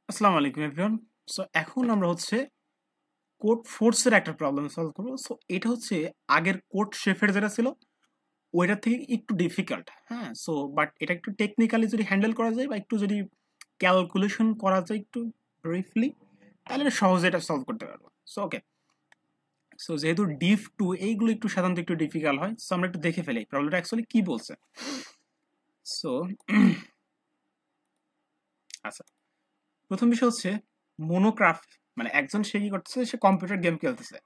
আসসালামু আলাইকুম everyone. So এখন আমরা হচ্ছে কোড ফোর্সের একটা প্রবলেম সলভ করবো। সো এটা হচ্ছে আগের কোড শেফের যেটা ছিল ওইটার থেকে একটু ডিফিকাল্ট। হ্যাঁ, সো বাট এটা একটু টেকনিক্যালি যদি হ্যান্ডেল করা যায় বা একটু যদি ক্যালকুলেশন করা যায় একটু ব্রিফলি, তাহলে এটা সহজে এটা সলভ করতে পারবো। সো ওকে, সো যেহেতু ডিফ টু এইগুলো একটু সাধারণত একটু ডিফিকাল্ট হয়, সো আমরা একটু দেখে ফেলি প্রবলেমটা অ্যাকচুয়ালি কি বলছে। সো আচ্ছা, প্রথম বিষয় হচ্ছে মোনোক্রাফ, মানে একজন সে কি করতেছে, সে কম্পিউটার গেম খেলতেছে।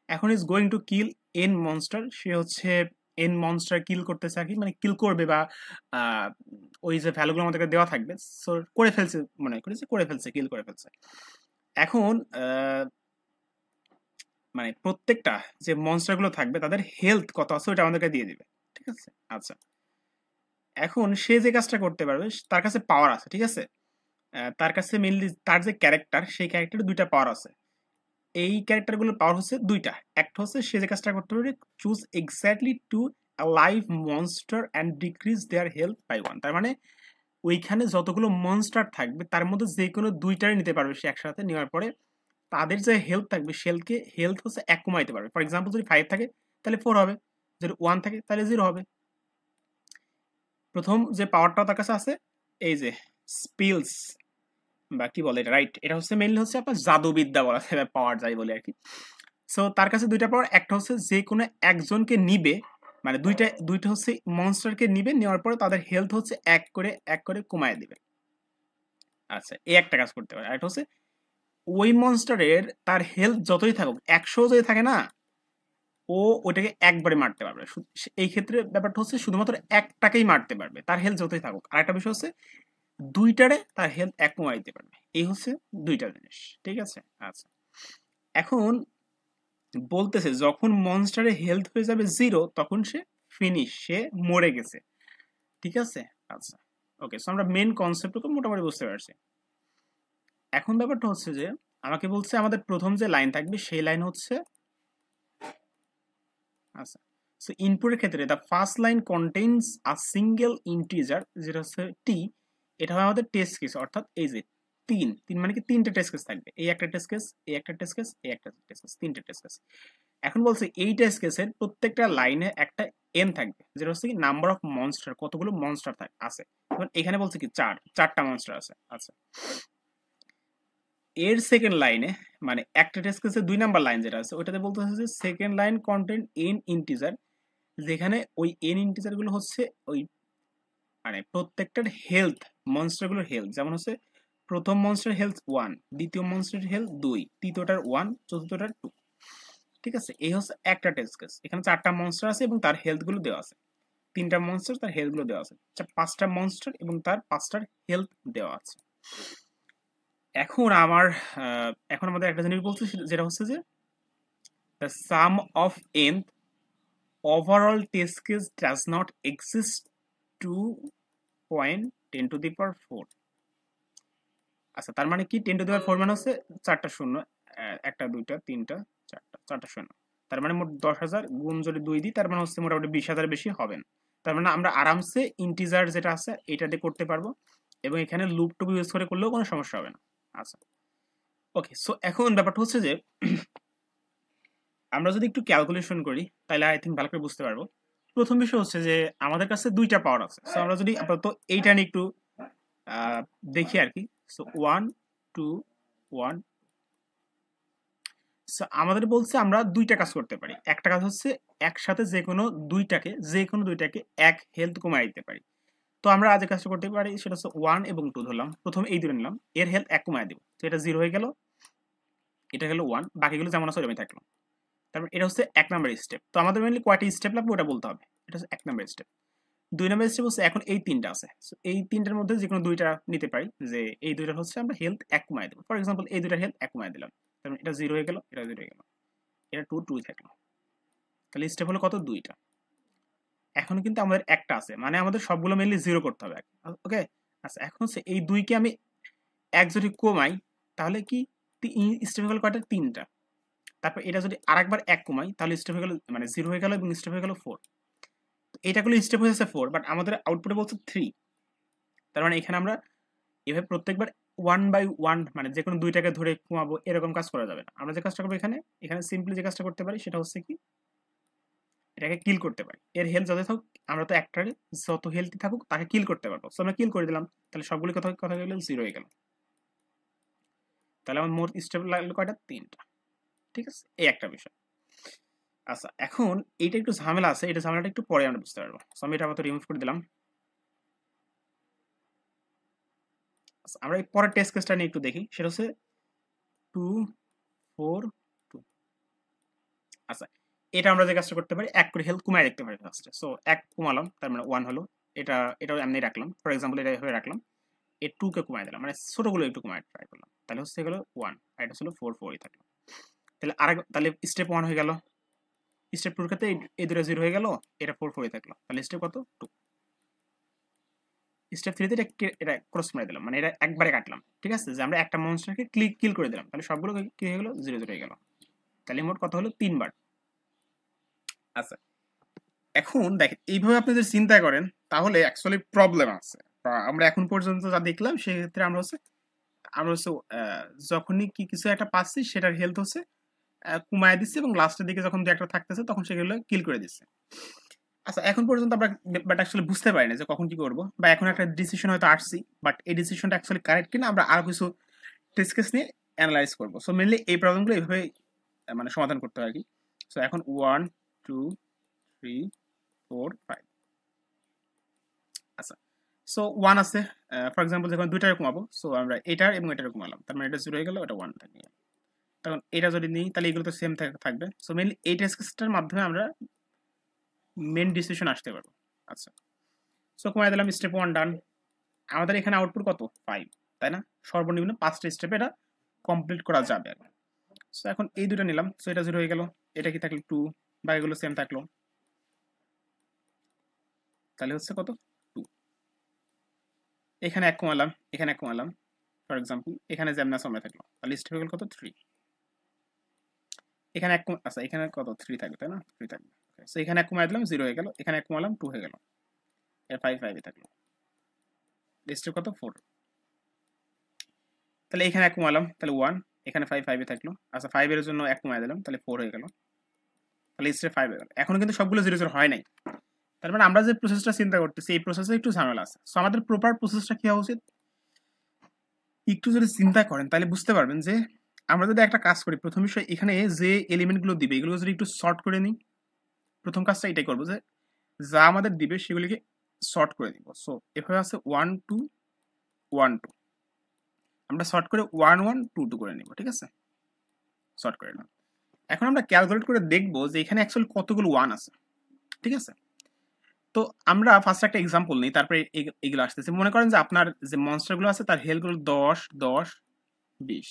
এখন is going to kill an monster, সে হচ্ছে এন মনস্টার কিল করতেছে আর কি, মানে কিল করবে বা ওই যে ভ্যালুগুলো আমাদেরকে দেওয়া থাকবে, সো করে ফেলছে, মনে করেছে করে ফেলছে, কিল করে ফেলছে। এখন মানে প্রত্যেকটা যে মনস্টারগুলো থাকবে তাদের হেলথ কত আছে ওটা আমাদেরকে দিয়ে দিবে, ঠিক আছে। আচ্ছা, এখন সে যে কাজটা করতে পারবে, তার কাছে পাওয়ার আছে, ঠিক আছে। তার কাছে মেনলি তার যে ক্যারেক্টার, সেই ক্যারেক্টারে দুইটা পাওয়ার আছে। এই ক্যারেক্টারগুলোর পাওয়ার হচ্ছে দুইটা। একটা হচ্ছে সে যে কাজটা করতে পারবে, choose exactly two live monster and decrease their health by one. তার মানে ওইখানে যতগুলো মনস্টার থাকবে তার মধ্যে যে কোনো দুইটারে নিতে পারবে সে একসাথে। নেওয়ার পরে তাদের যে হেলথ থাকবে, সেলকে হেলথ হচ্ছে এক কমাইতে পারবে। ফর এক্সাম্পল, যদি 5 থাকে তাহলে 4 হবে, যদি 1 থাকে তাহলে 0 হবে। প্রথম যে পাওয়ারটা তার কাছে আছে, এই যে স্পিলস বা কি বলে এটা, রাইট, এটা হচ্ছে মেইনলি হচ্ছে আপনার জাদুবিদ্যা বলা যায়, পাওয়ার যাই বলে আর কি। সো তার কাছে দুইটা পাওয়ার, একটা হচ্ছে যে কোনো একজনকে নিবে, মানে দুইটা দুইটা হচ্ছে মনস্টারকে নিবে, নেওয়ার পরে তাদের হেলথ হচ্ছে এক করে কমায় দিবে। আচ্ছা, এই একটা কাজ করতে পারে। আরেকটা হচ্ছে ওই মনস্টারের তার হেলথ যতই থাকুক, 100 যদি থাকে না, ও ওটাকে একবারে মারতে পারবে। এই ক্ষেত্রে ব্যাপারটা হচ্ছে শুধুমাত্র একটাকেই মারতে পারবে, তার হেলথ যতই থাকুক। আরেকটা বিষয় হচ্ছে দুইটারে তার হেলথ এক কমায় দিতে পারবে। এই হচ্ছে দুইটা জিনিস, ঠিক আছে। আচ্ছা, এখন বলতেছে যখন মনস্টারের হেলথ হয়ে যাবে 0 তখন সে ফিনিশ, সে মরে গেছে, ঠিক আছে। আচ্ছা, ওকে, সো আমরা মেন কনসেপ্টটুকু মোটামুটি বুঝতে পারছি। এখন ব্যাপারটা হচ্ছে যে আমাকে বলছে আমাদের প্রথম যে লাইন থাকবে সেই লাইন হচ্ছে, আচ্ছা, সো ইনপুটের ক্ষেত্রে the first line contains a single integer, যেটা হচ্ছে টি। এটা হবে আমাদের টেস্ট কেস, অর্থাৎ এই যে তিন তিন মানে কি তিনটা টেস্ট কেস থাকবে, এই একটা টেস্ট কেস, এই একটা টেস্ট কেস, এই একটা টেস্ট কেস, তিনটা টেস্ট কেস। এখন বলছে এই টেস্ট কেসের প্রত্যেকটা লাইনে একটা এন থাকবে, যেটা হচ্ছে কি নাম্বার অফ মনস্টার, কতগুলো মনস্টার আছে। এখন এখানে বলছে কি চারটা মনস্টার আছে। আচ্ছা, এর সেকেন্ড লাইনে, মানে একটা টেস্ট কেসের 2 নাম্বার লাইন যেটা আছে ওইটাতে বলতে হচ্ছে যে second line content N integer, যেখানে ওই এন ইন্টিজার গুলো হচ্ছে ওই মানে প্রত্যেকটার হেলথ, মনস্টারগুলোর হেলথ, যেমন হচ্ছে প্রথম মনস্টার হেলথ 1, দ্বিতীয় মনস্টার হেলথ 2, তৃতীয়টার 1, চতুর্থটার 2, ঠিক আছে। এই হচ্ছে একটা টেস্ট কেস। এখানে চারটা মনস্টার আছে এবং তার হেলথ গুলো দেওয়া আছে, তিনটা মনস্টার তার হেলথ গুলো দেওয়া আছে, পাঁচটা মনস্টার এবং তার পাঁচটার হেলথ দেওয়া আছে। এখন এখন আমাদের একটা জিনিস বলছে, যেটা হচ্ছে যে the some of N overall test case does not exist 2.10⁴। আচ্ছা, তার মানে কি 10⁴ মানে হচ্ছে চারটা শূন্য, একটা দুইটা তিনটা চারটা শূন্য। তার মানে মোট 10,000 গুণ যদি 2 দিই, তার মানে হচ্ছে মোটামুটি 20,000 বেশি হবে না। তার মানে আমরা আরামসে ইন্টিজার যেটা আছে এটা দিয়ে করতে পারবো, এবং এখানে লুপ টুপ ইউজ করে করলেও কোনো সমস্যা হবে না। আচ্ছা, ওকে, সো এখন ব্যাপারটা হচ্ছে যে আমরা যদি একটু ক্যালকুলেশন করি তাহলে আই থিঙ্ক ভালো করে বুঝতে পারবো। প্রথম বিষয় হচ্ছে যে আমাদের কাছে দুইটা পাওয়ার আছে, সো আমরা যদি আপাতত এইটা নিয়ে একটু দেখি আর কি। সো 1 2 1, সো আমাদের বলছে আমরা দুইটা কাজ করতে পারি। একটা কাজ হচ্ছে একসাথে যে কোনো দুইটাকে এক হেলথ কমায় দিতে পারি। তো আমরা আজ কাজটা করতে পারি, সেটা হচ্ছে 1 এবং 2 ধরলাম, প্রথম এই দুটো নিলাম, এর হেলথ এক কমায় দিব, তো এটা 0 হয়ে গেল, এটা গেল 1, বাকিগুলো যেমন আছে ওরকমই থাকলো। তারপর এটা হচ্ছে 1 নাম্বার স্টেপ। তো আমাদের মেনলি কয়টা স্টেপ লাগবে ওটা বলতে হবে। এটা হচ্ছে 1 নাম্বার স্টেপ। 2 নাম্বার স্টেপ হচ্ছে এখন এই তিনটা আছে, এই তিনটার মধ্যে যে কোনো দুইটা নিতে পারি, যে এই দুইটা হচ্ছে আমরা হেলথ এক কমায় দেবো। ফর এক্সাম্পল এই দুইটার হেলথ এক কমায় দিলাম, তারপর এটা 0 হয়ে গেল, এটা 0 হয়ে গেল, এটা 2 2 থাকলো। তাহলে স্টেপ হলো কত, দুইটা। এখন কিন্তু আমাদের একটা আছে, মানে আমাদের সবগুলো মেনলি 0 করতে হবে। ওকে, আচ্ছা, এখন হচ্ছে এই 2কে আমি এক যদি কমাই তাহলে কি স্টেপ হয়ে গেল কয়টা, তিনটা। তারপর এটা যদি আরেকবার এক কমাই তাহলে স্টেপ হয়ে গেল, মানে 0 হয়ে গেল এবং স্টেপ হয়ে গেল 4। এটা গুলো স্টেপ হয়েছে 4, বাট আমাদের আউটপুটে বলছে 3। তার মানে এখানে আমরা এভাবে প্রত্যেকবার 1/1 মানে যে কোনো দুইটাকে ধরে কমাবো এরকম কাজ করা যাবে না। আমরা যে কাজটা করবো এখানে সিম্পলি যে কাজটা করতে পারি সেটা হচ্ছে কি এটাকে কিল করতে পারি। এর হেলথ যত থাকুক আমরা তো একটারে যত হেলথি থাকুক তাকে কিল করতে পারবো। সো আমরা কিল করে দিলাম, তাহলে সবগুলো কথা কথা গেলে 0 হয়ে গেল। তাহলে আমার মোট স্টেপ লাগলো কয়টা? 3টা। ঠিক আছে, এই একটা বিষয়। আচ্ছা, এখন এইটা একটু ঝামেলা আছে, এটা ঝামেলাটা একটু পরে আমরা বুঝতে পারবো। সো আমি এটা আপাতত রিমুভ করে দিলাম। আচ্ছা, আমরা এই পরের টেস্ট কেসটা নিয়ে একটু দেখি, সেটা হচ্ছে 2 4 2। আচ্ছা, এটা আমরা যে কাজটা করতে পারি এক করে হেলথ কমায় রাখতে পারি ফার্স্টে। সো 1 কমালাম, তার মানে 1 হলো। এটাও এমনি রাখলাম, ফর এক্সাম্পল এটা এভাবে রাখলাম। এই 2 কে কমায় দিলাম, মানে ছোটগুলো একটু কমায় ট্রাই করলাম, তাহলে হচ্ছে গেল 1 আর এটা ছিল 4 4ই থাকলো। তাহলে স্টেপ 1 হয়ে গেল। স্টেপ 2 এর ক্ষেত্রে এই দুটো 0 হয়ে গেল, এটা 4 4ই থাকলো, তাহলে স্টেপ কত? 2। স্টেপ 3 তে এটা ক্রস মেরে দিলাম, মানে এটা একবারে কাটলাম। ঠিক আছে, যে আমরা একটা মনস্টারকে কিল করে দিলাম, তাহলে সবগুলো কি হয়ে গেল? 0 0 হয়ে গেল। তাহলে মোট কত হলো? 3 বার। আচ্ছা, এখন দেখেন এইভাবে আপনি যদি চিন্তা করেন তাহলে অ্যাকচুয়ালি প্রবলেম আছে। আমরা এখন পর্যন্ত যা দেখলাম সেক্ষেত্রে আমরা হচ্ছে যখনই কিছু একটা পাচ্ছি সেটার হেলথ হচ্ছে কমায় দিচ্ছে, এবং লাস্টের দিকে যখন দু একটা থাকতেছে তখন সেগুলো কিল করে দিচ্ছে। আচ্ছা, এখন পর্যন্ত আমরা বাট অ্যাকচুয়ালি বুঝতে পারি না যে কখন কি করব, বা এখন একটা ডিসিশন হয়তো আসছি, বাট এই ডিসিশনটা অ্যাকচুয়ালি কারেক্ট কিনা আমরা আরো কিছু টেস্ট কেস নিয়ে অ্যানালাইজ করবো। সো মেনলি এই প্রবলেমগুলো এইভাবে মানে সমাধান করতে হয় আর কি। সো এখন 1 2 3 4 5। আচ্ছা, সো 1 আছে, ফর এক্সাম্পল যখন দুইটারে কমাবো, সো আমরা এটার এবং এটার কমালাম, তার মানে এটা 0 হয়ে গেল, এটা 1 থাকে। তখন এটা যদি নিই তাহলে এগুলো তো সেম থাকবে। সো মেনলি এই টেস্ট কেসটার মাধ্যমে আমরা মেন ডিসিশন আসতে পারবো। আচ্ছা, সো কমাই দিলাম, স্টেপ 1 ডান। আমাদের এখানে আউটপুট কত? 5, তাই না? সর্বনিম্ন 5টা স্টেপে এটা কমপ্লিট করা যাবে। সো এখন এই দুটো নিলাম, সো এটা 0 হয়ে গেল, এটা কি থাকলো? 2, বা এগুলো সেম থাকলো, তাহলে হচ্ছে কত? 2। এখানে 1 কমালাম, এখানে 1 কমালাম, ফর এক্সাম্পল এখানে যেমন সময় থাকলো, তাহলে স্টেপ হয়ে গেল কত? 3। এখানে আচ্ছা এখানে কত? 3 থাকবে, তাই না? 3 থাকবে। সো এখানে 1 কমাই দিলাম, 0 হয়ে গেল, এখানে 1 কমালাম, 2 হয়ে গেল, এর 5 5 থাকলো, স্টেপ কত? 4। তাহলে এখানে 1 কমালাম, তাহলে 1, এখানে 5 5 থাকলো। আচ্ছা, 5 এর জন্য 1 কমাই দিলাম, তাহলে 4 হয়ে গেল, তাহলে স্টেপ 5 হয়ে গেল। এখনো কিন্তু সবগুলো 0 0 হয় নাই, তার মানে আমরা যে প্রসেসটা চিন্তা করতেছি এই প্রসেসে একটু ঝামেলা আছে। সো আমাদের প্রপার প্রসেসটা কি হওয়া উচিত? একটু যদি চিন্তা করেন তাহলে বুঝতে পারবেন যে আমরা যদি একটা কাজ করি, প্রথম বিষয় এখানে যে এলিমেন্টগুলো দিবে এগুলো যদি একটু সর্ট করে নিই, প্রথম কাজটা এটাই করবো যে যা আমাদের দিবে সেগুলিকে সর্ট করে দিব। সো এভাবে আছে 1 2 1 2, আমরা সর্ট করে 1 1 2 2 করে নিব। ঠিক আছে, সর্ট করে নিলাম। এখন আমরা ক্যালকুলেট করে দেখবো যে এখানে অ্যাকচুয়ালি কতগুলো 1 আছে। ঠিক আছে, তো আমরা ফার্স্ট একটা এক্সাম্পল নিই, তারপরে এগুলো আসতেছে। মনে করেন যে আপনার যে মনস্টারগুলো আছে তার হেলথগুলো 10 10 20।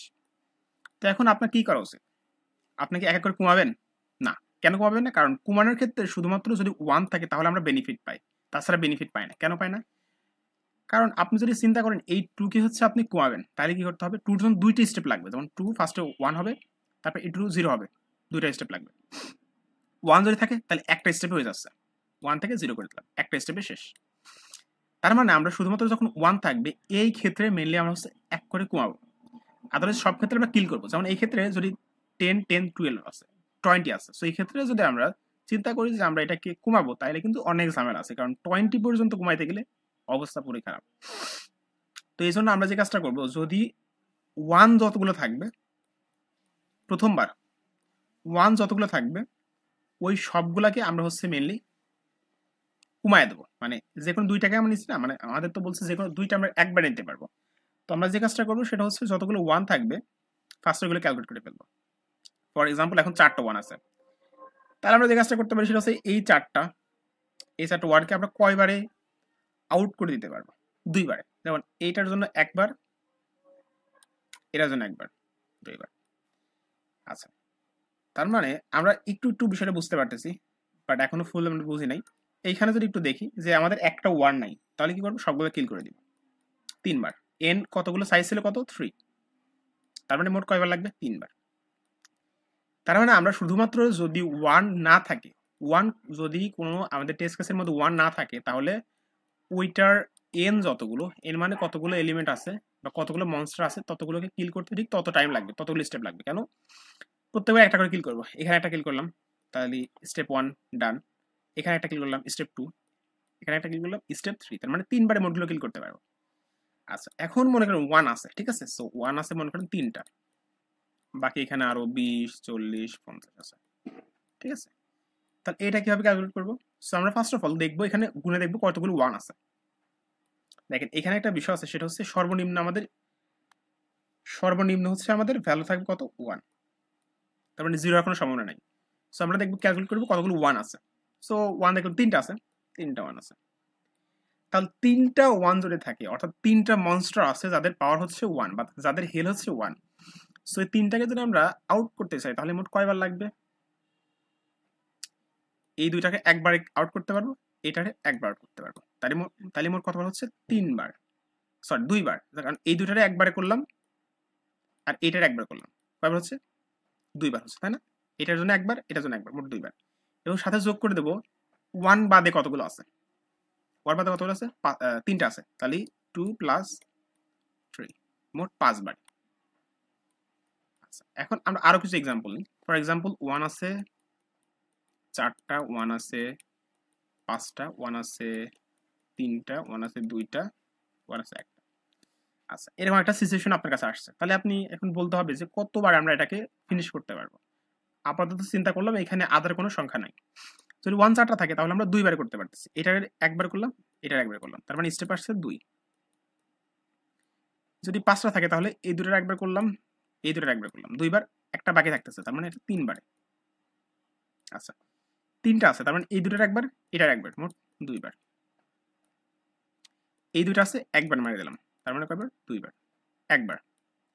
তো এখন আপনার কি করা উচিত? আপনি কি এক এক করে কমাবেন? না। কেন কমাবেন না? কারণ কমানোর ক্ষেত্রে শুধুমাত্র যদি 1 থাকে তাহলে আমরা বেনিফিট পাই, তাছাড়া বেনিফিট পাই না। কেন পাই না? কারণ আপনি যদি চিন্তা করেন এই 2 কে হচ্ছে আপনি কমাবেন, তাহলে কি করতে হবে? 2 যখন দুইটা স্টেপ লাগবে, যেমন 2 ফার্স্টে 1 হবে, তারপর এই 2 0 হবে, দুইটা স্টেপ লাগবে। 1 যদি থাকে তাহলে একটা স্টেপে হয়ে যাচ্ছে, 1 থেকে 0 করে দিলাম, একটা স্টেপে শেষ। তার মানে আমরা শুধুমাত্র যখন 1 থাকবে এই ক্ষেত্রে মেনলি আমরা হচ্ছে এক করে কমাবো, আদারওয়াইজ সব ক্ষেত্রে আমরা কিল করবো। যেমন এই ক্ষেত্রে যদি 10 10 12 আছে, 20 আছে, সো এই ক্ষেত্রে যদি আমরা চিন্তা করি যে আমরা এটাকে কমাবো তাহলে কিন্তু অনেক ঝামেলা আছে, কারণ 20 পর্যন্ত কমাইতে গেলে অবস্থা পুরোই খারাপ। তো এই জন্য আমরা যে কাজটা করবো, যদি 1 যতগুলো থাকবে, প্রথমবার 1 যতগুলো থাকবে ওই সবগুলাকে আমরা হচ্ছে মেনলি কমায় দেবো। মানে যে কোনো দুইটাকে আমরা নিচ্ছি না, মানে আমাদের তো বলছে যে কোনো দুইটা আমরা একবার নিতে পারবো। তো আমরা যে কাজটা করবো সেটা হচ্ছে যতগুলো 1 থাকবে ফার্স্ট ওইগুলো ক্যালকুলেট করে ফেলবো। ফর এক্সাম্পল এখন 4টা 1 আছে, তাহলে আমরা যে কাজটা করতে পারি সেটা হচ্ছে এই 4টা 1কে আমরা কয়বারে আউট করে দিতে পারবো? 2 বারে। যেমন এইটার জন্য একবার, এটার জন্য একবার, 2 বার। আচ্ছা, তার মানে আমরা একটু একটু বিষয়টা বুঝতে পারতেছি, বাট এখনো ফুল আমরা বুঝি নাই। এইখানে যদি একটু দেখি যে আমাদের একটা 1 নাই, তাহলে কি করবো? সবগুলো কিল করে দিব 3 বার। এন কতগুলো সাইজ ছিল? কত? 3। তার মানে মোট কয়বার লাগবে? 3 বার। তার মানে আমরা শুধুমাত্র যদি 1 না থাকে, 1 যদি কোনো আমাদের টেস্ট কেসের মধ্যে 1 না থাকে তাহলে ওইটার এন যতগুলো, এন মানে কতগুলো এলিমেন্ট আছে বা কতগুলো মনস্টার আছে, ততগুলোকে কিল করতে ঠিক তত টাইম লাগবে, ততগুলো স্টেপ লাগবে। কেন? প্রত্যেকবার একটা করে কিল করবো। এখানে একটা কিল করলাম, তাহলে স্টেপ 1 ডান। এখানে একটা কিল করলাম, স্টেপ 2। এখানে একটা কিল করলাম, স্টেপ 3। তার মানে 3 বারে মোডগুলো কিল করতে পারবো। আচ্ছা, এখন মনে করেন 1 আছে, ঠিক আছে? সো 1 আছে মনে করেন 3টা, বাকি এখানে আরো 20, 40, 50 আছে, ঠিক আছে? তাহলে এটা কিভাবে ক্যালকুলেট করবো? সো আমরা ফার্স্ট অফ অল দেখবো, এখানে গুণে দেখবো কতগুলো 1 আছে। দেখেন এখানে একটা বিষয় আছে, সেটা হচ্ছে সর্বনিম্ন হচ্ছে আমাদের ভ্যালু থাকবে কত? 1। তার মানে 0 এর কোনো সম্ভাবনা নাই। সো আমরা দেখবো ক্যালকুলেট করবো কতগুলো 1 আছে। সো 1 দেখলাম 3টা আছে, 3টা 1 আছে। তাহলে 3টা 1 যদি থাকে, অর্থাৎ 3টা মনস্টার আছে যাদের পাওয়ার হচ্ছে 1 বা যাদের হেল হচ্ছে 1। সো এই 3টাকে যদি আমরা আউট করতে চাই, তাহলে মোট কয়বার লাগবে? এই দুইটাকে একবার আউট করতে পারবো, এটাকে একবার আউট করতে পারবো। তাহলে মোট কতবার হচ্ছে? 3বার, সরি 2বার। কারণ এই দুইটারে একবারে করলাম আর এটার একবার করলাম, কয়বার হচ্ছে? 2বার হচ্ছে, তাই না? এটার জন্য একবার, এটার জন্য একবার, মোট 2বার। এবং সাথে যোগ করে দেবো 1 বাদে কতগুলো আছে। 1 বাদে কতগুলো আছে? 3টা আছে, তাহলে 2 + 3, মোট 5বার। আচ্ছা, এখন আমরা আরো কিছু এক্সাম্পল নিই। ফর এক্সাম্পল 1 আছে 4টা, 1 আছে 5টা, 1 আছে 3টা, 1 আছে 2টা, 1 আছে 1টা। আচ্ছা, এরকম একটা সিচুয়েশন আপনার কাছে আসছে, তাহলে আপনি এখন বলতে হবে যে কতবার আমরা এটাকে ফিনিশ করতে পারবো। আপাতত চিন্তা করলাম এখানে আদার কোনো সংখ্যা নাই। যদি 1 4টা থাকে তাহলে আমরা 2বার করতে পারতেছি। এটার একবার করলাম, এটার একবার করলাম, তার মানে স্টেপ আসছে 2। যদি 5টা থাকে তাহলে এই দুটোর একবার করলাম, এই দুটোর একবার করলাম, 2বার, একটা বাকি থাকতেছে, তার মানে এটা 3বারে। আচ্ছা, 3টা আছে, তার মানে এই দুটোর একবার, এটার একবার, মোট 2বার। এই দুটো আছে, একবার মারি দিলাম, তার মানে কয়বার? 2বার, একবার।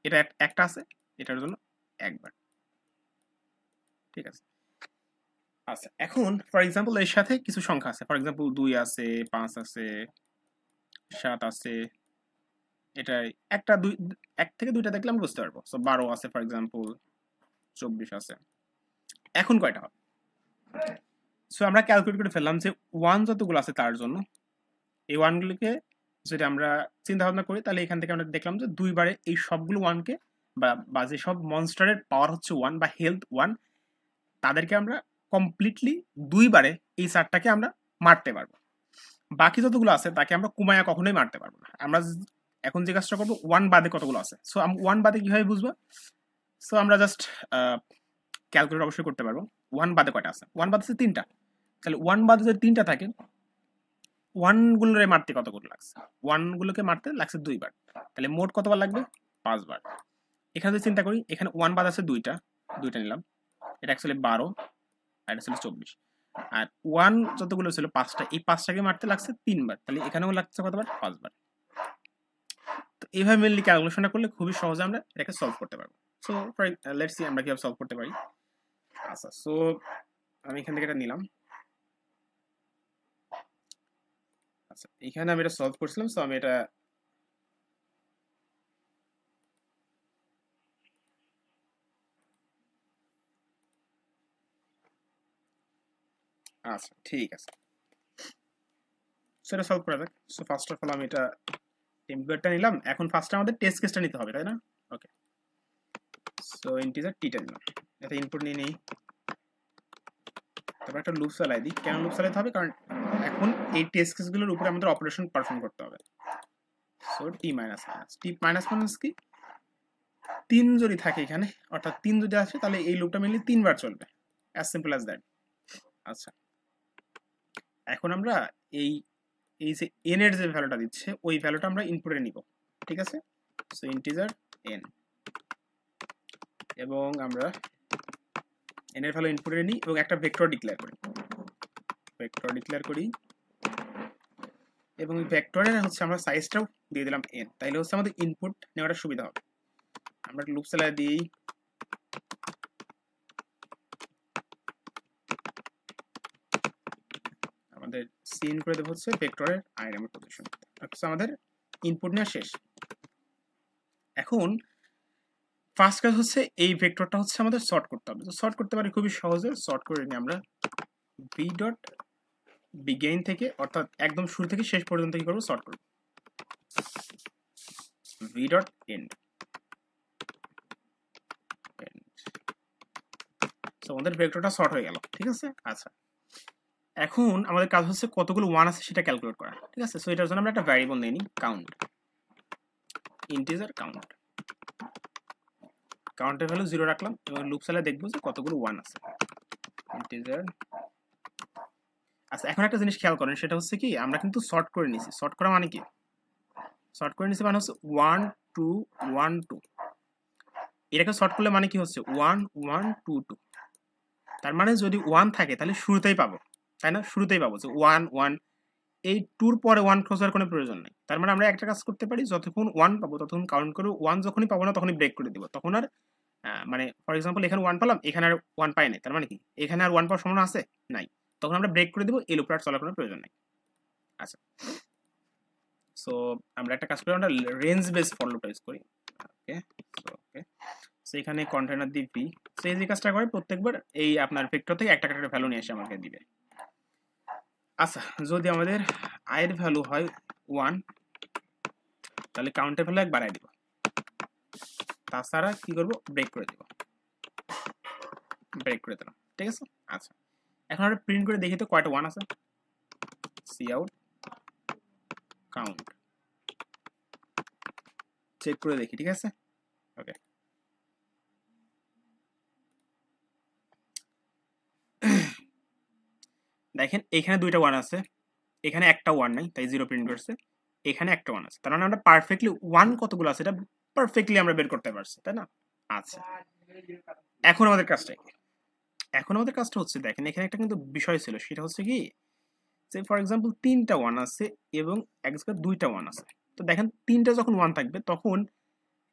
এটা একটা আছে, এটার জন্য একবার, ঠিক আছে? আচ্ছা, এখন ফর এক্সাম্পল এর সাথে কিছু সংখ্যা আছে। ফর এক্সাম্পল 2 আছে, 5 আছে, 7 আছে। এটাই একটা 1 থেকে 2টা দেখলে আমরা বুঝতে পারবো। সো 12 আছে ফর এক্সাম্পল, 24 আছে। এখন কয়টা হবে? সো আমরা ক্যালকুলেট করে ফেললাম যে 1 যতগুলো আছে তার জন্য, এই 1 গুলোকে যদি আমরা চিন্তা ভাবনা করি, তাহলে এখান থেকে আমরা দেখলাম যে 2বারে এই সবগুলো 1 কে বা যে সব মনস্টারের পাওয়ার হচ্ছে 1 বা হেলথ 1, তাদেরকে আমরা কমপ্লিটলি 2বারে এই 4টাকে আমরা মারতে পারবো। বাকি যতগুলো আছে তাকে আমরা কুমায়া কখনোই মারতে পারবো না। আমরা এখন যে কাজটা করবো, 1 বাদে কতগুলো আছে। সো 1 বাদে কিভাবে বুঝবো? সো আমরা জাস্ট ক্যালকুলেট অবশ্যই করতে পারবো। 1 বাদে কয়টা আছে? 1 বাদে আছে 3টা। তাহলে 1 বাদে যদি 3টা থাকে, 1 গুলোরে মারতে কতগুলো লাগছে? 1 গুলোকে মারতে লাগছে 2বার। তাহলে মোট কতবার লাগবে? 5বার। এখানে যদি চিন্তা করি, এখানে 1 বাদ আছে 2টা নিলাম, এটা অ্যাকচুয়ালি 12 আর এটা ছিল 24। আর 1 যতগুলো ছিল 5টা, এই 5টাকে মারতে লাগছে 3বার, তাহলে এখানেও লাগছে কতবার? 5বার। তো এইভাবে মেনলি ক্যালকুলেশনটা করলে খুবই সহজে আমরা এটাকে সলভ করতে পারবো। সো লেটস সি আমরা কিভাবে সলভ করতে পারি। আচ্ছা, সো আমি এখান থেকে এটা নিলাম। আচ্ছা, এখানে আমি এটা সলভ করছিলাম। সো আমি এটা আচ্ছা, ঠিক আছে। সো এটা সলভ করা যাক। সো ফার্স্ট অফ অল আমি এটা ইন্টিজারটা নিলাম। এখন ফার্স্টে আমাদের টেস্ট কেসটা নিতে হবে, তাই না? ওকে, সো ইন্টিজার টিটা নিলাম, এটা ইনপুট নিয়ে নেই। তারপর একটা লুপ চালাই দিই। কেন লুপ চালাতে হবে? কারণ এখন এই টেস্ট কেসগুলোর উপরে আমাদের অপারেশন পারফর্ম করতে হবে। সো টি মাইনাস মাইনাস, টি মাইনাস মাইনাস কি? 3 যদি থাকে এখানে, অর্থাৎ 3 যদি আসে, তাহলে এই লুপটা মেনলি 3বার চলবে। As simple as that. আচ্ছা, এখন আমরা এই যে n এর যে ভ্যালুটা দিচ্ছে, ওই ভ্যালুটা আমরা ইনপুটে নিব, ঠিক আছে? সো ইন্টিজার n, এবং আমরা n এর ভ্যালু ইনপুটে নিই এবং একটা ভেক্টর ডিক্লেয়ার করি, এবং এই ভেক্টরের হচ্ছে আমরা সাইজটাও দিয়ে দিলাম n, তাইলে হচ্ছে আমাদের ইনপুট নেওয়াটা সুবিধা হবে। আমরা লুপ চালাই দিই, আমাদের সিন করে দেব হচ্ছে ভেক্টরের আইএম পজিশন। আচ্ছা, আমাদের ইনপুট নেওয়া শেষ। এখন ফার্স্ট কাজ হচ্ছে এই ভেক্টরটা হচ্ছে আমাদের সর্ট করতে হবে। তো সর্ট করতে পারি খুবই সহজে। সর্ট করে নিই আমরা v ডট বিগিন থেকে, অর্থাৎ একদম শুরু থেকে শেষ পর্যন্ত কি করব? সর্ট করব। V dot and. সো আমাদের ভেক্টরটা সর্ট হয়ে গেল, ঠিক আছে। আচ্ছা, এখন আমাদের কাজ হচ্ছে কতগুলো ওয়ান আছে সেটা ক্যালকুলেট করা, ঠিক আছে। সো এটার জন্য আমরা একটা ভ্যারিয়েবল নিয়ে নিই, কাউন্ট, ইন্টিজার কাউন্ট। কাউন্টের ভ্যালু 0 রাখলাম এবং লুপ চালিয়ে দেখবো যে কতগুলো ওয়ান আছে, ইন্টিজার। আচ্ছা, এখন একটা জিনিস খেয়াল করেন, সেটা হচ্ছে কি আমরা কিন্তু সর্ট করে নিছি। সর্ট করা মানে কি? সর্ট করে নিছি মানে হচ্ছে 1 2 1 2। এটাকে সর্ট করলে মানে কি হচ্ছে 1 1 2 2। তার মানে যদি 1 থাকে তাহলে শুরুতেই পাবো, তাই না? শুরুতেই পাবো যে 1 1। এই 2 এর পরে 1 খোঁজার কোনো প্রয়োজন নেই। তার মানে আমরা একটা কাজ করতে পারি, যতক্ষণ 1 পাবো ততক্ষণ কাউন্ট করে 1 যখনই পাবো না তখনই ব্রেক করে দিব। তখন আর মানে ফর এক্সাম্পল এখানে 1 পেলাম, এখানে আর 1 পাই নাই, তার মানে কি এখানে আর 1 পাওয়ার সম্ভাবনা আছে? নাই। তখন আমরা ব্রেক করে দিব, এই লুপটা আর চলার কোনো প্রয়োজন নেই। আচ্ছা, সো আমরা একটা কাজ করি, আমরা range base for loop use করি। ওকে, সো ওকে, সো এখানে কন্টেইনার দি ভি। সো এই যে কাজটা করে প্রত্যেকবার এই আপনার ভেক্টর থেকে একটা একটা ভ্যালু নিয়ে এসে আমাকে দিবে। আচ্ছা, যদি আমাদের i এর ভ্যালু হয় 1 তাহলে কাউন্টের ভ্যালু এক বাড়াই দিব, তাছাড়া কি করব, ব্রেক করে দিব, ব্রেক করে দিলাম, ঠিক আছে। আচ্ছা, এখন আমরা প্রিন্ট করে দেখি তো কয়টা ওয়ান আছে। সি আউট কাউন্ট, চেক করে দেখি, ঠিক আছে। ওকে, দেখেন এখানে দুইটা ওয়ান আছে, এখানে একটা ওয়ান নাই তাই 0 প্রিন্ট করছে, এখানে একটা ওয়ান আছে। তার মানে আমরা পারফেক্টলি ওয়ান কতগুলো আছে এটা পারফেক্টলি আমরা বের করতে পারছি, তাই না? আচ্ছা, এখন আমাদের কাজটা কি? এখন আমাদের কাজটা হচ্ছে, দেখেন এখানে একটা কিন্তু বিষয় ছিল, সেটা হচ্ছে কি যে ফর এক্সাম্পল 3টা ওয়ান আছে এবং এক জায়গায় 2টা ওয়ান আছে। তো দেখেন 3টা যখন ওয়ান থাকবে তখন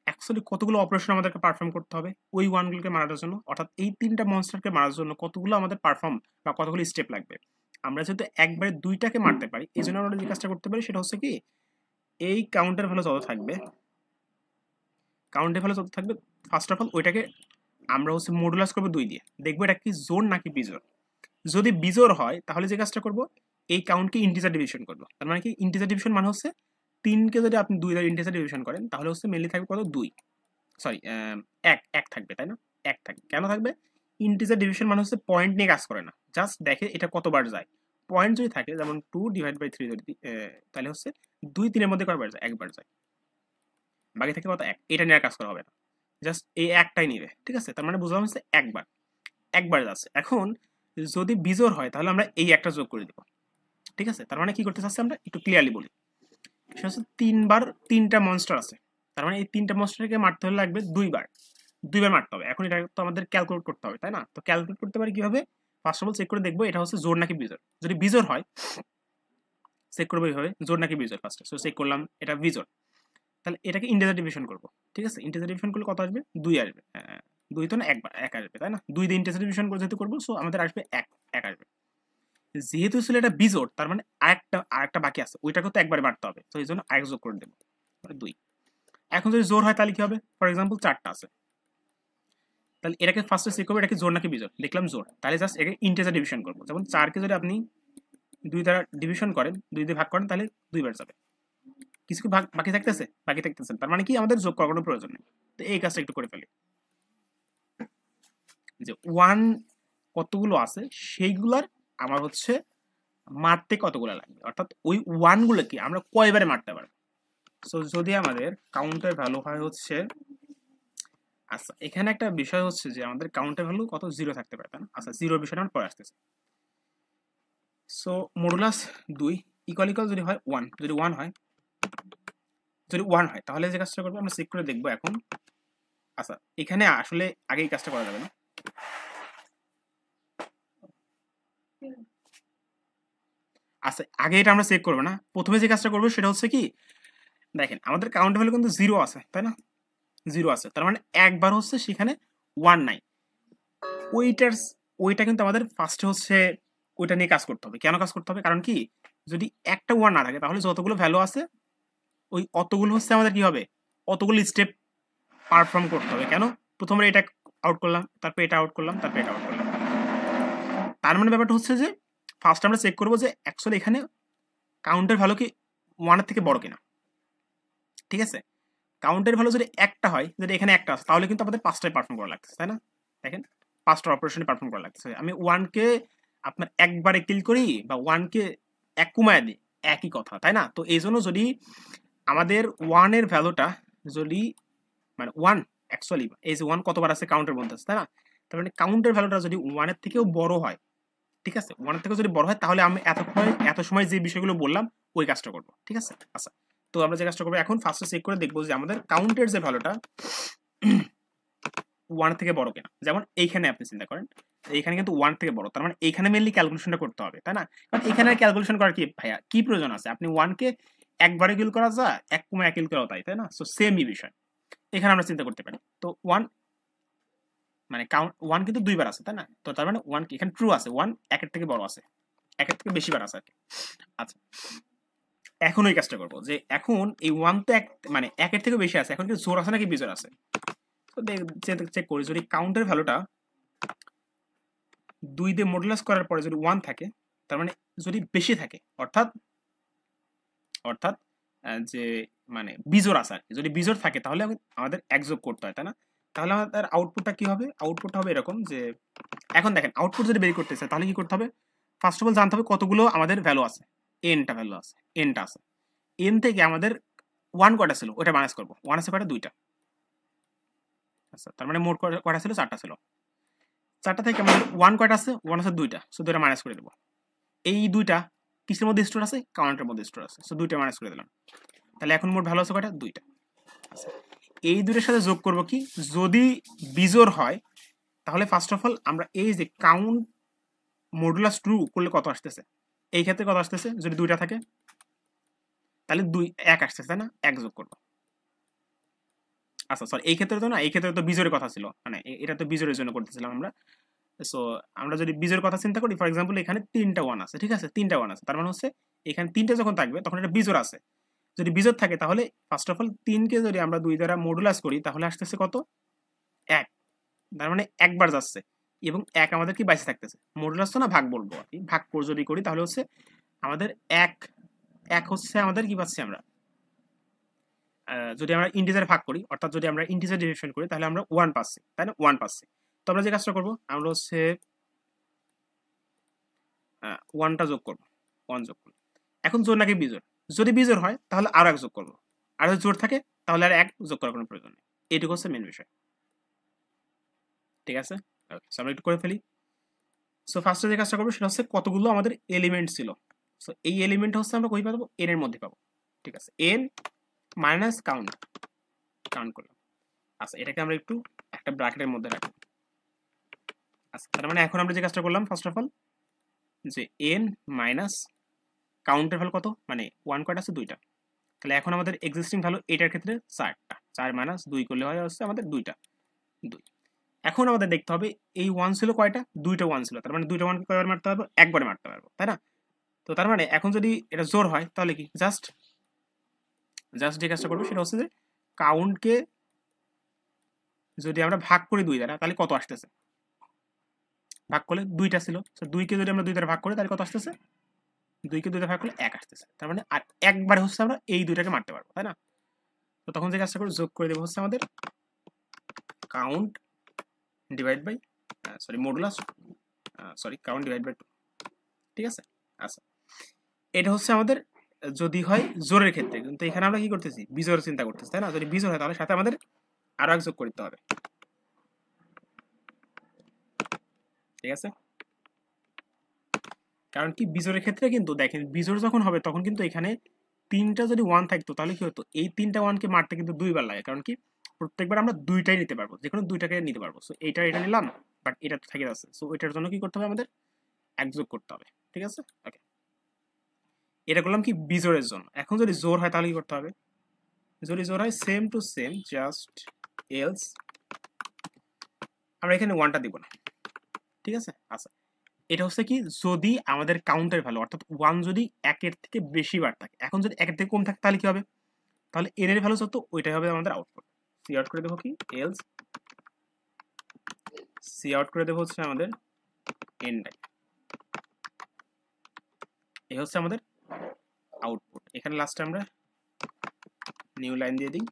অ্যাকচুয়ালি কতগুলো অপারেশন আমাদেরকে পারফর্ম করতে হবে ওই ওয়ানগুলোকে মারার জন্য, অর্থাৎ এই 3টা মনস্টারকে মারার জন্য কতগুলো আমাদের পারফর্ম বা কতগুলো স্টেপ লাগবে। আমরা যেহেতু একবারে 2টাকে মারতে পারি, এই জন্য আমরা যে কাজটা করতে পারি সেটা হচ্ছে কি, এই কাউন্টের ভ্যালু যত থাকবে, কাউন্টের ভ্যালু যত থাকবে ফার্স্ট অফ অল ওইটাকে আমরা হচ্ছে মডুলাস করবো 2 দিয়ে, দেখবো এটা কি জোর নাকি বিজোর। যদি বিজোর হয় তাহলে যে কাজটা করব, এই কাউন্টকে ইন্টিজার ডিভিশন করবো। তার মানে কি ইন্টিজার ডিভিশন মানে হচ্ছে 3কে যদি আপনি 2 দ্বারা ইন্টিজার ডিভিশন করেন তাহলে হচ্ছে মেনলি থাকবে কত, 2, সরি 1 থাকবে, তাই না? 1 থাকবে, কেন থাকবে? ইন্টিজার ডিভিশন মানে হচ্ছে পয়েন্ট নিয়ে কাজ করে না, জাস্ট দেখে এটা কতবার যায়। পয়েন্ট যদি থাকে যেমন 2/3 যদি তাহলে হচ্ছে 2 3 এর মধ্যে কয়বার যায়, একবার যায়, বাকি থাকে কত, 1। এটা নিয়ে কাজ করা হবে না, জাস্ট এই একটাই নিবে, ঠিক আছে। তার মানে বুঝলাম হচ্ছে একবার যাচ্ছে। এখন যদি বিজোর হয় তাহলে আমরা এই একটা যোগ করে দিব, ঠিক আছে। তার মানে কি করতে চাচ্ছি আমরা একটু ক্লিয়ারলি বলি, সেটা হচ্ছে 3বার 3টা মনস্টার আছে, তার মানে এই 3টা মনস্টারকে মারতে হলে লাগবে 2বার মারতে হবে। এখন এটা তো আমাদের ক্যালকুলেট করতে হবে, তাই না? তো ক্যালকুলেট করতে পারি কিভাবে, ফার্স্ট অফ অল চেক করে দেখবো এটা হচ্ছে জোর নাকি বিজোর। যদি বিজোর হয় চেক করবো এইভাবে, জোর নাকি বিজোর ফার্স্টে। সো চেক করলাম এটা বিজোর, তাহলে এটাকে ইন্টিজার ডিভিশন করবো, ঠিক আছে। ইন্টিজার ডিভিশন করলে কত আসবে, 2 আসবে, 2 তো না, এক আসবে, তাই না? 2 দিয়ে ইন্টিজার ডিভিশন করে যেহেতু করবো, সো আমাদের আসবে 1 আসবে। যেহেতু ছিল এটা বিজোড়, তার মানে আরেকটা বাকি আছে, ওইটাকে তো একবারে মারতে হবে, তো এই জন্য আরেক যোগ করে দেবো, মানে 2। এখন যদি জোর হয় তাহলে কি হবে, ফর এক্সাম্পল 4টা আছে, তাহলে এটাকে ফার্স্টে চেক করবো এটা কি জোর নাকি বিজোড়, দেখলাম জোর, তাহলে জাস্ট এটাকে ইন্টিজার ডিভিশন করবো। যেমন 4কে যদি আপনি 2 দ্বারা ডিভিশন করেন, 2 দিয়ে ভাগ করেন, তাহলে 2বার যাবে। কিছু কি বাকি থাকতেছে, তার মানে কি আমাদের যোগ করার কোনো প্রয়োজন নেই। তো এই কাজটা একটু করে ফেলি, যে 1 কতগুলো আছে সেইগুলার আমার হচ্ছে মারতে কতগুলো লাগবে, অর্থাৎ ওই ওয়ানগুলোকে আমরা কয়বারে মারতে পারবো। সো যদি আমাদের কাউন্টের ভ্যালু হয় হচ্ছে, আচ্ছা এখানে একটা বিষয় হচ্ছে যে আমাদের কাউন্টের ভ্যালু কত, 0 থাকতে পারে, তাই না? আচ্ছা 0 বিষয়টা আমরা পরে আসতেছি। সো মডুলাস 2 ইকুয়াল যদি হয় 1, যদি 1 হয়, তাহলে যে কাজটা করবো আমরা চেক করে দেখবো এখন। আচ্ছা এখানে আসলে আগে এই কাজটা করা যাবে না, আচ্ছা আগে এটা আমরা চেক করবো না, প্রথমে যে কাজটা করবো সেটা হচ্ছে কি, দেখেন আমাদের কাউন্ট ভ্যালু কিন্তু 0 আছে, তাই না? 0 আছে, তার মানে একবার হচ্ছে সেখানে 1 নাই, ওইটা কিন্তু আমাদের ফার্স্টে হচ্ছে ওইটা নিয়ে কাজ করতে হবে। কেন কাজ করতে হবে, কারণ কি যদি একটা 1 না থাকে তাহলে যতগুলো ভ্যালু আছে ওই অতগুলো হচ্ছে আমাদের কি হবে, অতগুলো স্টেপ পারফর্ম করতে হবে। কেন, প্রথমে এটা আউট করলাম, তারপর এটা আউট করলাম, তারপর এটা আউট করলাম। তার মানে ব্যাপারটা হচ্ছে যে ফার্স্ট আমরা চেক করবো যে অ্যাকচুয়ালি এখানে কাউন্টের ভ্যালু কি 1 এর থেকে বড় কিনা, ঠিক আছে। কাউন্টের ভ্যালু যদি একটা হয়, যদি এখানে একটা আছে, তাহলে কিন্তু আমাদের 5টাই পারফর্ম করা লাগতেছে, তাই না? দেখেন 5টা অপারেশনে পারফর্ম করা লাগতেছে। আমি 1 কে আপনার একবারে কিল করি বা 1 কে এক কমায় দিই, একই কথা, তাই না? তো এইজন্য যদি আমাদের 1 এর ভ্যালুটা যদি মানে 1 অ্যাকচুয়ালি এই যে 1 কতবার আছে কাউন্টের মধ্যে আছে, তাই না? তার মানে কাউন্টের ভ্যালুটা যদি 1 এর থেকেও বড় হয়, ঠিক আছে, 1 এর থেকে যদি বড় হয়, তাহলে আমি এত সময় যে বিষয়গুলো বললাম ওই কাজটা করব, ঠিক আছে? আচ্ছা, তো আমরা যে কাজটা করবো এখন ফার্স্টে চেক করে দেখবো যে আমাদের কাউন্টের যে ভ্যালুটা 1 থেকে বড় কিনা। যেমন এইখানে আপনি চিন্তা করেন, এইখানে কিন্তু 1 থেকে বড়, তার মানে এইখানে মেইনলি ক্যালকুলেশনটা করতে হবে, তাই না? কারণ এখানে ক্যালকুলেশন করার কি ভাইয়া কি প্রয়োজন আছে? আপনি 1 কে একবারে কিল করা যায়, 1 কিল করা তাই না? সো সেমই বিষয় এখানে আমরা চিন্তা করতে পারি। তো 1 মানে কাউন্ট 1 কিন্তু দুইবার আছে, তাই না? তো তার মানে 1 কি এখানে ট্রু আছে, 1 1 এর থেকে বড় আছে, 1 এর থেকে বেশিবার আছে আর কি। আচ্ছা, এখন ওই কাজটা করবো যে এখন এই 1 তো মানে 1 এর থেকে বেশি আছে, এখন কি জোর আছে নাকি বিজোর আছে? তো চেক করি, যদি কাউন্টের ভ্যালুটা 2 দিয়ে মডুলাস করার পরে যদি 1 থাকে, তার মানে যদি বেশি থাকে, অর্থাৎ অর্থাৎ যে মানে বিজোড় আছে আর কি। যদি বিজোড় থাকে তাহলে আমাদের এক যোগ করতে হয়, তাই না? তাহলে আমাদের আউটপুটটা কি হবে? আউটপুটটা হবে এরকম যে এখন দেখেন আউটপুট যদি বের করতে চাই তাহলে কি করতে হবে? ফার্স্ট অফ অল জানতে হবে কতগুলো আমাদের ভ্যালু আছে, এনটা ভ্যালু আছে, এনটা আছে। এন থেকে আমাদের 1 কয়টা ছিল ওটা মাইনাস করবো। 1 আছে কয়টা? 2টা। আচ্ছা, তার মানে মোট কয়টা ছিল? 4টা ছিল। 4টা থেকে আমাদের 1 কয়টা আছে? 1 আছে 2টা, সো 2টা মাইনাস করে দেবো। এই 2টা কিসের মধ্যে স্টোর আছে? কাউন্টের মধ্যে স্টোর আছে, সো 2টা মাইনাস করে দিলাম। তাহলে এখন মোট ভ্যালু আছে কয়টা? 2টা। আচ্ছা, এই দুটোর সাথে যোগ করব কি? যদি বিজোড় হয় তাহলে ফার্স্ট অফ অল আমরা এই যে কাউন্ট মডুলাস 2 করলে কত আসতেছে? এই ক্ষেত্রে কত আসতেছে? যদি 2টা থাকে তাহলে 1 আসতেছে, তাই না? 1 যোগ করব। আচ্ছা সরি, এই ক্ষেত্রে তো না, এই ক্ষেত্রে তো বিজোড়ের কথা ছিল, মানে এটা তো বিজোড়ের জন্য করতেছিলাম আমরা। সো আমরা যদি বিজোড়ের কথা চিন্তা করি, ফর এক্সাম্পল এখানে 3টা 1 আছে, ঠিক আছে? 3টা 1 আছে, তার মানে হচ্ছে এখানে 3টা যখন থাকবে তখন এটা বিজোড় আছে। যদি বিজোড় থাকে তাহলে ফার্স্ট অফ অল 3 কে যদি আমরা 2 দ্বারা মডুলাস করি তাহলে আসতেছে কত? 1। তার মানে একবার যাচ্ছে এবং 1 আমাদের কি বাইসে থাকতেছে? মডুলাস তো না, ভাগ বলবো আর কি। ভাগ করে যদি করি তাহলে হচ্ছে আমাদের 1 হচ্ছে আমাদের কি পাচ্ছি আমরা? যদি আমরা ইন্টিজার ভাগ করি, অর্থাৎ যদি আমরা ইন্টিজার ডিভিশন করি তাহলে আমরা 1 পাচ্ছি, তাই না? 1 পাচ্ছি। তো আমরা যে কাজটা করব, আমরা হচ্ছে 1টা যোগ করব, 1 যোগ করব। এখন জোর নাকি বিজোড়? যদি বিজোড় হয় তাহলে আরো 1 যোগ করব, আর যদি জোর থাকে তাহলে আর 1 যোগ করার কোনো প্রয়োজন নেই। এইটুকু হচ্ছে মেন বিষয়, ঠিক আছে? ওকে, সো আমরা একটু করে ফেলি। সো ফার্স্টে যে কাজটা করবো সেটা হচ্ছে কতগুলো আমাদের এলিমেন্ট ছিল। সো এই এলিমেন্ট হচ্ছে আমরা কই পাবো? এন এর মধ্যে পাবো, ঠিক আছে? এন মাইনাস কাউন্ট করলাম। আচ্ছা, এটাকে আমরা একটু একটা ব্র্যাকেটের মধ্যে রাখি। আচ্ছা, তার মানে এখন আমরা যে কাজটা করলাম ফার্স্ট অফ অল যে এন মাইনাস কাউন্টের ভ্যালু কত? মানে 1 কয়টা আছে? 2টা। তাহলে এখন আমাদের এক্সিস্টিং ভ্যালু এটার ক্ষেত্রে 4টা। 4 মাইনাস 2 করলে হয় হচ্ছে আমাদের 2টা। 2। এখন আমাদের দেখতে হবে এই 1 ছিল কয়টা? 2টা 1 ছিল। তার মানে 2টা 1 কে কয়বার মারতে পারবো? একবারে মারতে পারবো, তাই না? তো তার মানে এখন যদি এটা জোর হয় তাহলে কি জাস্ট যে কাজটা করবো সেটা হচ্ছে যে কাউন্টকে যদি আমরা ভাগ করি 2 দ্বারা তাহলে কত আসতেছে? ভাগ করলে 2টা ছিল, তো 2 কে যদি আমরা 2 দ্বারা ভাগ করি তাহলে কত আসতেছে? 2 কে 2 দ্বারা ভাগ করলে 1 আসতেছে। তার মানে আর একবারে হচ্ছে আমরা এই 2টাকে মারতে পারবো, তাই না? তো তখন যে কাজটা করে যোগ করে দেবো হচ্ছে আমাদের count divide by modulus count divide by 2, ঠিক আছে? আচ্ছা, এটা হচ্ছে আমাদের যদি হয় জোরের ক্ষেত্রে, কিন্তু এখানে আমরা কি করতেছি? বিজোড় চিন্তা করতেছি, তাই না? যদি বিজোড় হয় তাহলে সাথে আমাদের আরো এক যোগ করতে হবে, ঠিক আছে? কারণ কি বিজোড়ের ক্ষেত্রে কিন্তু দেখেন বিজোড় যখন হবে তখন কিন্তু এখানে 3টা যদি 1 থাকতো তাহলে কি হতো? এই 3টা 1 কে মারতে কিন্তু 2বার লাগে, কারণ কি প্রত্যেকবার আমরা 2টাই নিতে পারবো, যে কোনো 2টাকে নিতে পারবো। সো এটা নিলাম, বাট এটা তো থেকে যাচ্ছে, সো এটার জন্য কি করতে হবে? আমাদের এক যোগ করতে হবে, ঠিক আছে? ওকে, এটা করলাম কি বিজোড়ের জন্য। এখন যদি জোর হয় তাহলে কি করতে হবে? যদি জোর হয় same to same, just else আমরা এখানে 1টা দিব না, ঠিক আছে? আচ্ছা, এটা হচ্ছে কি যদি আমাদের কাউন্টের ভ্যালু অর্থাৎ 1 যদি 1 এর থেকে বেশি বার থাকে। এখন যদি 1 এর থেকে কম থাকে তাহলে কি হবে? তাহলে এন এর ভ্যালু যত ওইটাই হবে আমাদের আউটপুট। সি আউট করে দেবো কি এলস সি আউট করে দেবো হচ্ছে আমাদের এনটাই। এই হচ্ছে আমাদের আউটপুট। এখানে লাস্টে আমরা নিউ লাইন দিয়ে দিই,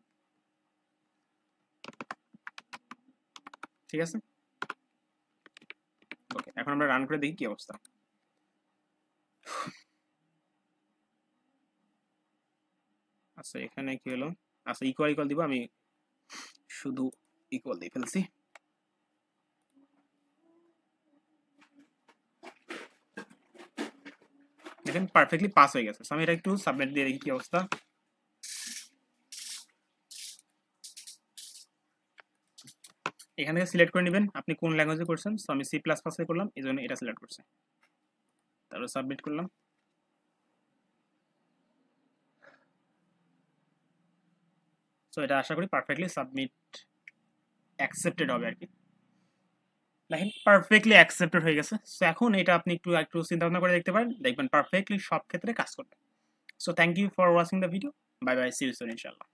ঠিক আছে, ওকে। এখন আমরা রান করে দেখি কি অবস্থা। আচ্ছা এখানে কি হলো, আচ্ছা ইকুয়াল ইকুয়াল দিব, আমি শুধু ইকুয়াল দিয়ে ফেলছি। দেখেন পারফেক্টলি পাস হয়ে গেছে। আমি এটা একটু সাবমিট দিয়ে দেখি কি অবস্থা। এখান থেকে সিলেক্ট করে নেবেন আপনি কোন ল্যাঙ্গুয়েজে করছেন। সো আমি C++ এ করলাম, এই জন্য এটা সিলেক্ট করছি, তারপর সাবমিট করলাম। সো এটা আশা করি পারফেক্টলি সাবমিট অ্যাকসেপ্টেড হবে আর কি। দেখেন পারফেক্টলি অ্যাকসেপ্টেড হয়ে গেছে। সো এখন এটা আপনি একটু একটু চিন্তা ভাবনা করে দেখতে পারেন, দেখবেন পারফেক্টলি সব ক্ষেত্রে কাজ করবে। So thank you for watching the video, bye bye, see you soon ইনশাআল্লাহ।